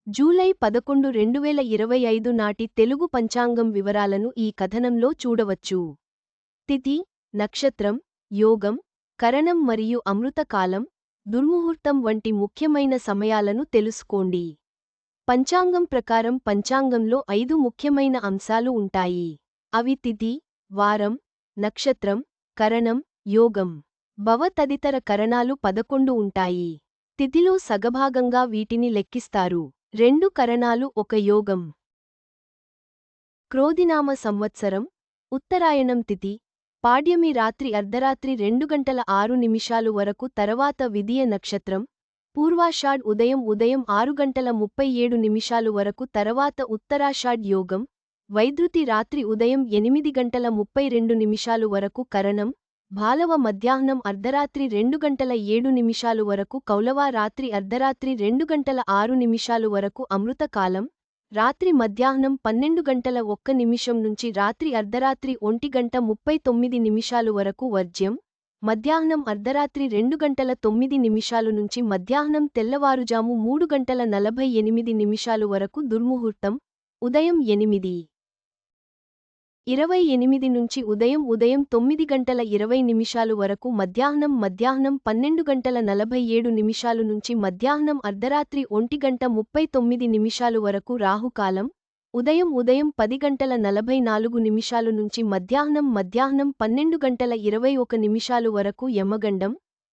July 11, 2025 నాటి తెలుగు పంచాంగం వివరాలను ఈ కథనంలో చూడవచ్చు. తిథి, నక్షత్రం, యోగం, కరణం మరియు అమృతకాలం, దుర్ముహూర్తం వంటి ముఖ్యమైన సమయాలను తెలుసుకోండి. పంచాంగం ప్రకారం పంచాంగంలో 5 ముఖ్యమైన అంశాలు ఉంటాయి. అవి తిథి, వారం, నక్షత్రం, కరణం, యోగం. భవ తదితర కరణాలు 11 ఉంటాయి. తిథిలో సగభాగంగా వీటిని లెక్కిస్తారు. 2 కరణాలు ఒక యోగం. క్రోధినామ సంవత్సరం, ఉత్తరాయణం తిథి, పాడ్యమి రాత్రి అర్ధరాత్రి 2 గంటల 6 నిమిషాలు వరకు తర్వాత విదియ నక్షత్రం, పూర్వాషాఢ్ ఉదయం 6 గంటల 37 నిమిషాలు వరకు తర్వాత ఉత్తరాషాఢ్ యోగం, వైద్యుతి రాత్రి ఉదయం 8 గంటల 32 నిమిషాలు వరకు కరణం, భాలవ మధ్యాహ్నం అర్ధరాత్రి 2 గంటల 7 నిమిషాలు వరకు కౌలవ రాత్రి అర్ధరాత్రి 2 గంటల 6 నిమిషాలు వరకు అమృతకాలం, రాత్రి మధ్యాహ్నం 12 గంటల 1 నిమిషం నుంచి రాత్రి అర్ధరాత్రి 1 గంట 39 నిమిషాలు వరకు వర్జ్యం, మధ్యాహ్నం అర్ధరాత్రి 2 గంటల 9 నిమిషాలు నుంచి మధ్యాహ్నం తెల్లవారుజాము 3 గంటల 48 నిమిషాలు వరకు దుర్ముహూర్తం, ఉదయం 8:28 నుంచి ఉదయం 9 గంటల 20 నిమిషాలు వరకు మధ్యాహ్నం 12 గంటల 47 నిమిషాలు నుంచి మధ్యాహ్నం అర్ధరాత్రి 1 గంట 39 నిమిషాలు వరకు రాహుకాలం, ఉదయం 10 గంటల 44 నిమిషాలు నుంచి మధ్యాహ్నం 12 గంటల 21 నిమిషాలు వరకు యమగండం,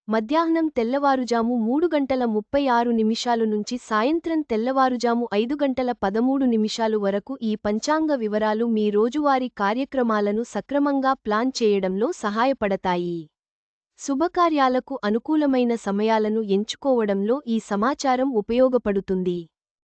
మధ్యాహ్నం తెల్లవారుజాము 3 గంటల 36 నిమిషాలు నుంచి సాయంత్రం తెల్లవారుజాము 5 గంటల 13 నిమిషాలు వరకు. ఈ పంచాంగ వివరాలు మీ రోజువారీ కార్యక్రమాలను సక్రమంగా ప్లాన్ చేయడంలో సహాయపడతాయి. శుభకార్యాలకు అనుకూలమైన సమయాలను ఎంచుకోవడంలో ఈ సమాచారం ఉపయోగపడుతుంది.